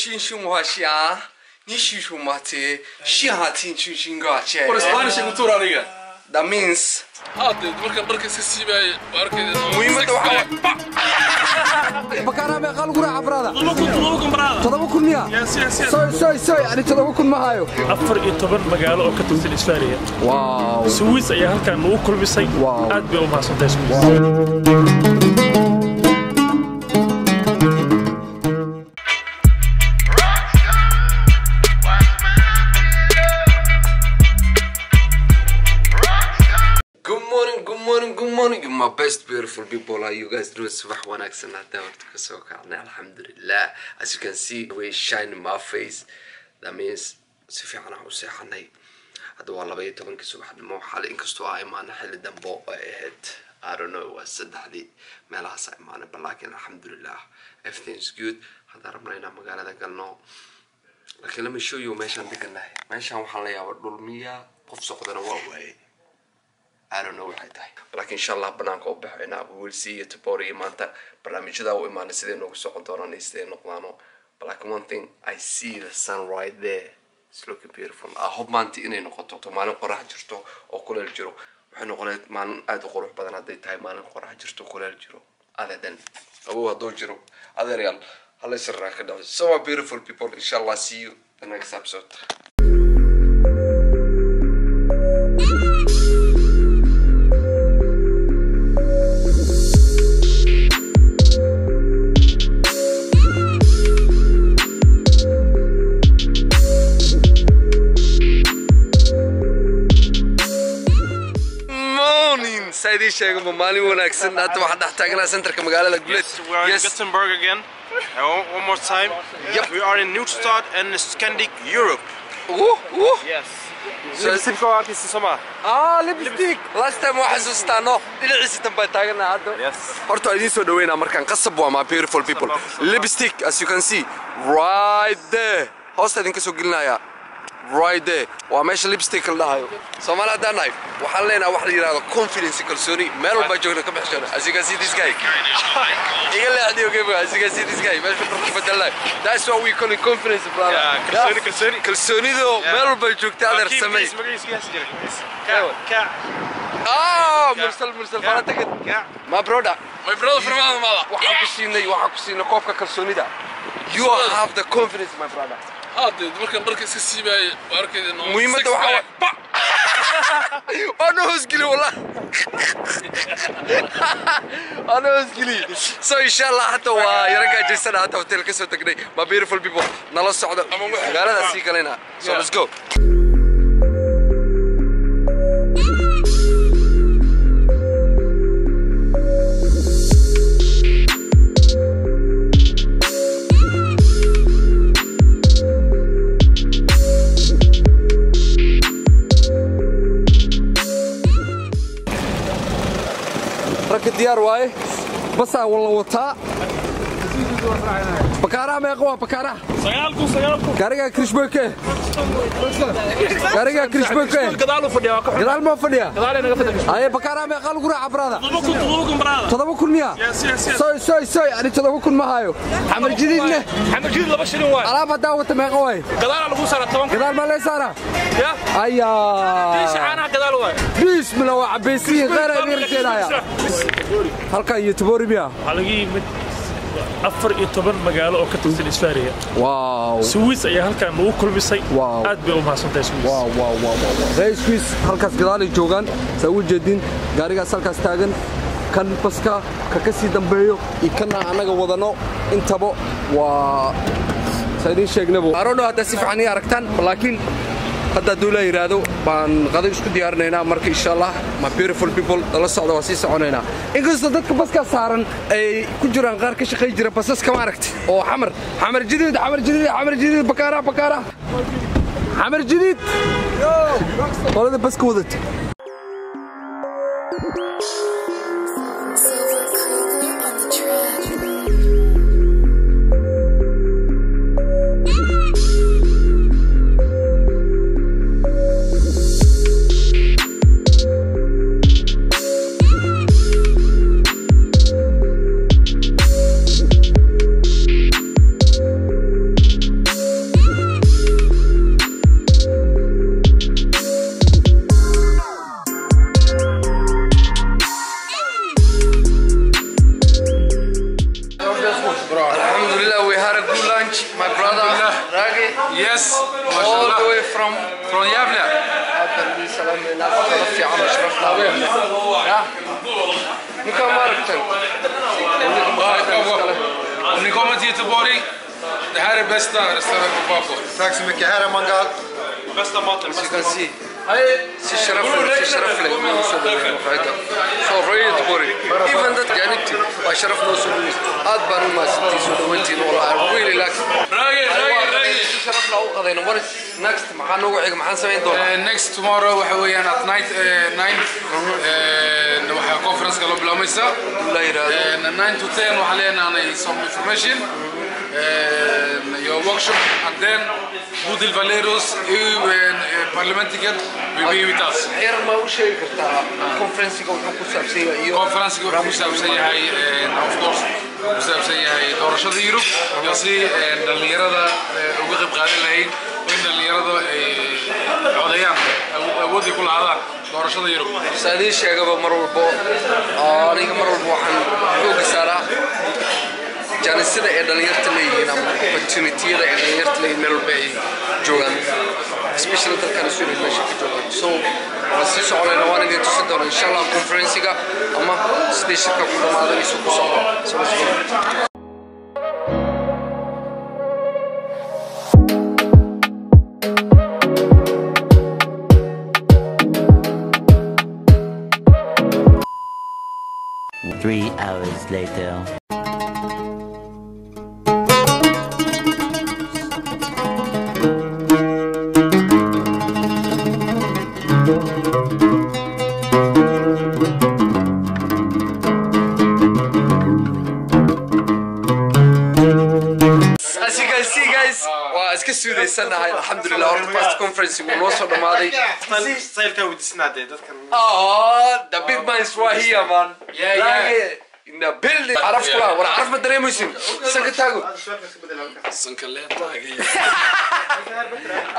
新什么下？你是什么这？西哈听出新个这？我的 Spanish 我做了那个。That means. هذا مركز السيبة وأركض. مهمة توحد. بكرة ما قالوا قرا عبرادة. تضربكم برادة. تضربكم مياه. سوي يعني تضربكم معايو. أفر يعتبر مجال أو كتبت الإسفارية. واو. سويس أيها كان مو كل بسي. واو. أد بيوم حصل تسويس. Good morning, my best beautiful people. How you guys doing? صباح وناكسن هذا ورتكسوك عنا الحمد لله. As you can see, we shine in my face. That means سفي عنا وسيحني. هذا والله بيت طبعا كسوح مو حال إنك استوى ما نحل دمبو أهد. I don't know وسد حدي ما لها صعب معنا بالله الحمد لله. Everything's good. هذا ربنا مقالة ده قالنا. لكن لما show you ماشان دكنا ماشان وحلا يوردول مية قف سقدنا واوي. I don't know what I die. But inshallah bananka oo baxayna we will see you tomorrow maanta barnaamijyada oo imaan sideen ugu soo doonaan sideen noqdaano. But like one thing I see the sun right there. It's looking beautiful. I hope maanta inay noqoto maalin qorax jirto oo kuleel jiro. Waxay noqonayd maalin aad u qurux badan haday tahay maalin qorax jirto kuleel jiro. Adeedan abu wado jiro. Adeeryal hal isra ka dhaw. So beautiful people, inshallah see you the next episode. سيدي شيخ مالي وناكسن هذا واحد نحتاجنا سنتر كمقالة لقلت. Yes, we are in Gothenburg again. One more time. Yep. We are in New Start and Scandic Europe. Yes. Lipstick or artist summer. lipstick. Last time واحد زستانو. إلى عيسى تنبتاجنا هذا. Yes. هرتو أدين سودوينا مركان قصبوا my beautiful people. Lipstick as you can see right there. هوست أدين كسوقلنا يا. right there وماش lipstick الله سومالا داناي وحلينا واحد يراهdo confidence kalsooni meel walba joogna ka bixishana as you can see this guy iga leexdiyo geebo as you can see this guy meel ku fadalay that's what we call confidence brother kalsoonido meel walba joogta adeer samay mursal farantaga my brother from mala waxaan ku siinay koofka kalsoonida you have the confidence my brother هذا مركز السيبة وأركض إنه مهمة توحد. أنا هسقلي والله. أنا هسقلي. So إن شاء الله حتى ويرجع جلسنا حتى hotel كسر تقني. My beautiful people. نلا السعودة. قال هذا سيك علينا. So let's go. ديار واي بس والله وطا بكارا ما يقوى بكارا سيالكم كاريجا كريشبوكه كاريجا كريشبوكه قدال ما فديا اي بكارا ما قالوا قرا عبراده تضربكم مياه سوي يعني تضربكم ما هايو حمر جديد له حمر جديد لبا شيلين واي على داوته ما قوي قدال لو ساره 10 قدال ما لي ساره يا ايا بيش انا قدال واي بسم الله وعبيسي غير كده halka youtube biya haligi mid afar iyo toban magaalo oo ka tirsan Isfaariya wow Swiss ayaa halkaan ugu kulmisay aad bay u mahadsantahay Swiss wow Swiss halkaas gadaal ay joogan saa u jeedin gaarigaas halkaas taagan kan baska ka sii dambeeyo ikana anaga wadano intaba waa saydin sheegnabo arono hada si fiican aragtaan laakiin هذا دولا يرادو بان قادر isku diyaarnayna marka insha Allah my beautiful people la socdo waa si soconayna inkastoo dadka baska saaran ay ku jiraan qaar ka shaqay jira basas kama aragti oo xamar jidid bakaara xamar jidid yo qolada baska wadata Banchi, my brother, Rage. Yes. All the way from Yabah. Om ni kommer till Göteborg, det här är bästa restaurang på Bako. Tack så mycket. Här är magac. Bästa maten. As you can see. Si sharaf leh. So right Bori. Even that janibti wa sharaf no so. Aad baan u maasantay soo dhawaantiin oo I really like. Rage. Si sharaf la u qadayno war next maxaan ugu xig maxaan sameyn doonaa. Next tomorrow waxa weeyaan at night 9 waxa conference kala bilaamaysa. La yiraahdo 9 to 10 waxa leenahay some information. Your workshop and then Budil Valeros parliamentigan will be with us. xeer ma u sheegi kartaa conference-ga wuxuu ku saabsan yahay iyo Conference wuxuu ku saabsan yahay of course ku saabsan yahay doorashada Yurub iyo si dhalinyarada uga qayb qaadan lahayd in dhalinyarada ay codayaan awoodi ku lahaadaan doorashada Yurub. saadii sheegaba mar walbo aniga mar walbo waxaan xoog saaraa jaanisada ee dhalinyarta leeyihiin ama opportunity-yada ee dhalinyarta leeyihiin meel walba ay joogaan especially dadkan isugu meesha ka joogaan so si soconayna waan idin tusi doonaa insha Allah conference-ga ama sidii shirka ku dhamaadayso ku socdo so let's go. 3 hours later. As you can see guys, waa iska suudaysanahay alxamdulillah horta first conference uu noo soo dhamaaday. Style-ka wadisnaade dadkan. The big minds were here man. Yeah. In the building. عرف كلها ولا عرف ما دريموسين. سكتاغو.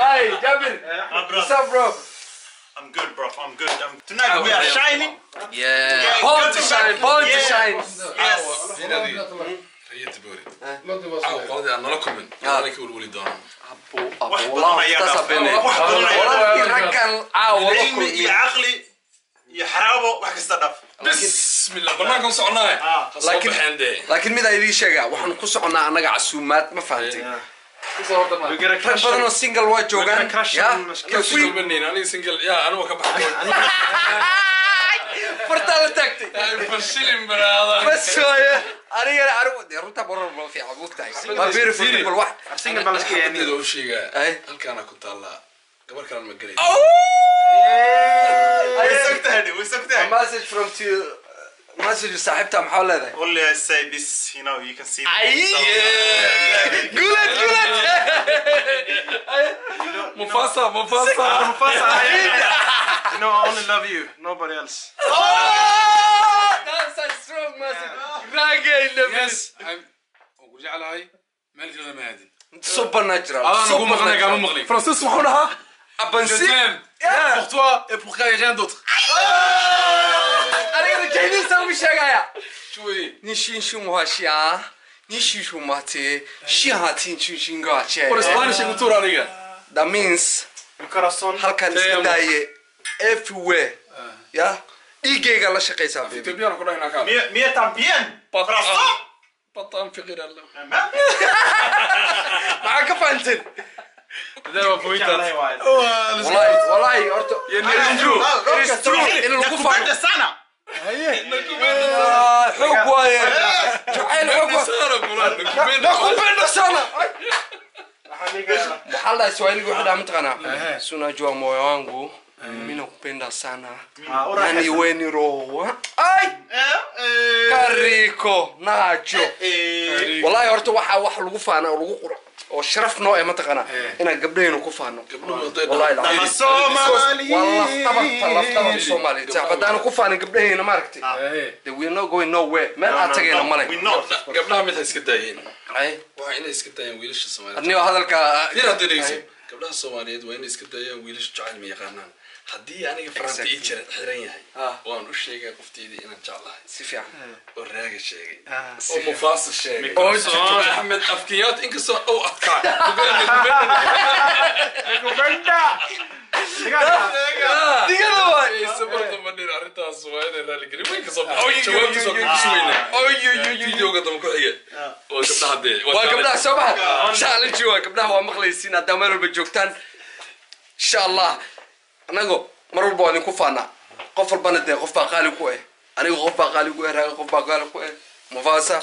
Hey, Jabir. What's up, bro? I'm good, bro. I'm good. Tonight we are shining. Yeah. Born to shine. Born to shine. Yes. قاضي أنا لكم من أنا كول ولي دون والله اتصبني والله ركن علمي يا عقلي يا حرابه واحد استضاف بسم الله برنامج صعناه لكن ماذا يدي شجع وحن كسرنا أنا عسومات ما فهمتي بدنا سينجل واجوغان يا سينجل بنين أنا سينجل يا أنا وكبح فرتال تكتي فرشلين برادا بس شوية أنا أعرف رنتا برا في عبوك تاعي ما بيعرف كل واحد سينجل بالك يعني لو شيء أي هل كان كنت الله قبل كان المجري وسكتها message from to message صاحبتها محاولة ذا only I say this you know you can see قولت مفاصة you know I only love you nobody else that's a strong message راجع yes وجعل هاي مالك هذا ما هذه super natural أنا نقول مغني قام مغلي فرانسيس محونها أبنسي pour toi et pour rien d'autre أنا جايين نسوي شغايا شوي نشين شو مهاشيا نشين شو ماتي شيهاتين شو شينغاتي por Spanish em cultura amiga that means corazón halkan iska daaye everywhere ya igeyga la shaqeysaa baby te bien كنا هنا كان mía también corazón بطل في غير الله معك فانتن ده ما فويتات والله أرتو it's true إنه الكفار sana حب وايد جعل حب nakupenda sana محل Swahili واحد amtana sunajua moyo wangu mimi nakupenda sana nani weni roho ay kariko najo wallahi horta waxa lagu faana oo lagu qura oo sharaf noo ee mataqana ina gabdheenu ku faano wallahi la Somali والله Somali tabadana ku faanin gabdheena ma aragtay they will not going nowhere meel aad tagayna male قبلها متى اسكتاين ay waa inay iska daayaan wiilasha Soomaaliyeed adniyo hadalka fiira diraysi gabdhaha Soomaaliyeed waa inay iska daayaan wiilasha jacayl ma yaqaanaan haddii aniga faranta ii jira xiran yahay waan u sheegay qofteedii inaan jeclahay si fiican oo raaga sheegay oo mufaasir sheegay oo Ahmed afkiyaad inkastoo oo adkaa digada waay sabarta madin arintaas waa inay raali gelin way ka soo jawaabtu soo kusweynaa videoga dama ku xiga oo gabdhaha dee waa gabdhaha soo baxa challenge waa gabdhaha waa maqlaysiin hadda meel walba joogtaan insha Allah anago mar walba waan ku faanaa qof walbana dee qof baa qaali ku aniga qof baa qaali ku raaga qof baa qaali ku mufaasa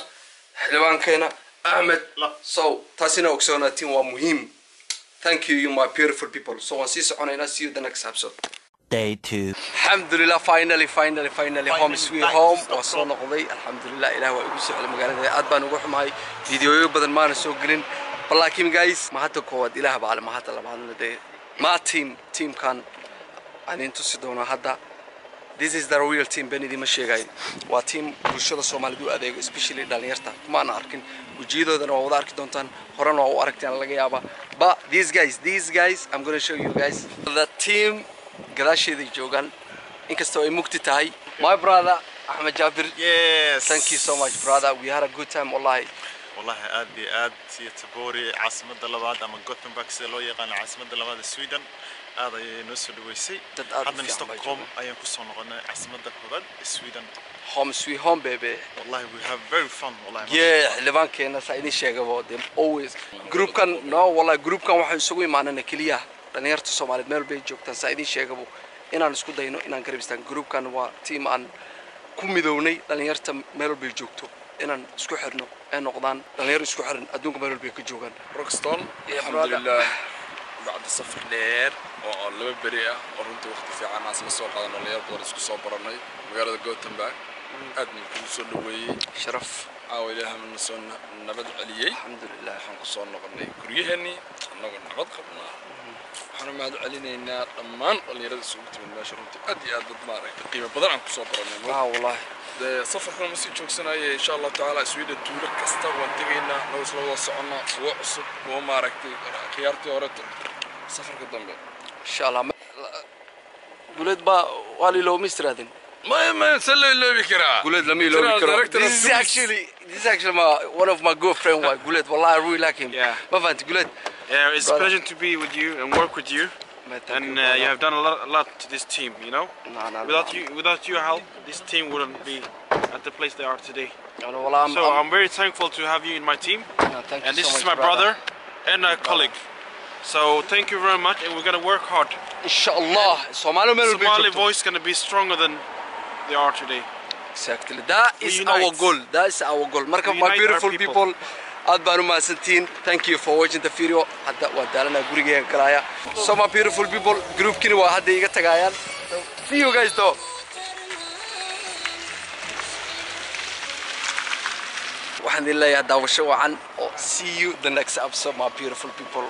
xilwaankeena Ahmed so taasina ogsoonatiin waa muhiim. Thank you my beautiful people. So on see you the next episode. Day 2. Alhamdulillah, finally home sweet home. وصلنا نقضي الحمد لله إله وإبسي على مقالة أدبان وروح معي فيديو بدل ما نسوق جرين. بالله guys ما هاتو كود إله بعلى ما هات الله بعدنا ده ما team كان يعني أنتوا صدقونا هذا. This is the real team بني دي مشي جاي. وتيم bulshada Soomaali دو أديك especially دالنيرتا ما أنا أركن وجيدو ده نوع أركن دونتان هرنا نوع أركن على جيابا. But these guys I'm gonna show you guys the team قراشي دي جوجان إنك استوى مكتتاي my brother أحمد جابر. Yes. Thank you so much brother. We had a good time والله. والله آد يتبوري عاصمة اللبات أما Gothenburg سلو يقان عاصمة اللبات السويدن. هذا نوصل ويسي. هذا نستقبل أيام كسرنا قلنا عاصمة اللبات السويدن. Home sweet home baby. والله we have very fun والله. Yeah, لبان كنا سعيدين شيء about them always. Group كان no والله group كان واحد يسوي معنا نكليه. دانيرتا Soomaali meel bay joogtaan سعيدين شيء قبو. inaan isku dayno inaan garabistaan groupkan waa team aan ku midownay dhalinyarta meel bay joogto inaan isku xirno ee noqdaan dhalinyaro isku xiran adduunka meel bay ka joogan Rockstone alhamdulillah بعد سفر دheer oo laba bari ah oo runtii waqti fiican aan isla soo qaadanay dhalinyaro badan isku soo baranay magaalada Gothenburg aad ku soo dhaweeyay sharaf aaw ilaahay man soo nabad celiyay alhamdulillah waxaan ku soo noqonay guryaheeni anagoo nabad qabnaa waxaan mahad celinaynaa dhammaan dhalinyarada isugu timid meesha runtii aad iyo aad dad maaragtay qiimo badan aan ku soo baranay wallahi safarkan ma sii joogsanayay insha Allah taala Sweden tuulo kasta waan tagaynaa noo isla wada soconaa kuwa cusub kuwa maaragtay khiyaartii hore safarka dambe insha Allah gulad ba wali loo mistradin ما سلو اللي بكرة gulad lama iloobi karo this is actually one of my good friend gulad wallahi I really like him ma fahanti gulad Yeah, it's a pleasure to be with you and work with you. And you have done a lot to this team, you know. Without your help, this team wouldn't be at the place they are today. So I'm very thankful to have you in my team. And this is my brother and a colleague. So thank you very much, and we're gonna work hard. Inshallah, Somali voice gonna be stronger than they are today. Exactly. That is our goal. That is our goal. Marka, my beautiful people. aad baan u mahadsantiin. Thank you for watching the video. Hadda waa daalana gurigeyga galaya. So my beautiful people, groupkini waa hadda iga tagayaan. See you guys though. waxaan idin leeyahay daawasho wacan oo see you the next episode my beautiful people.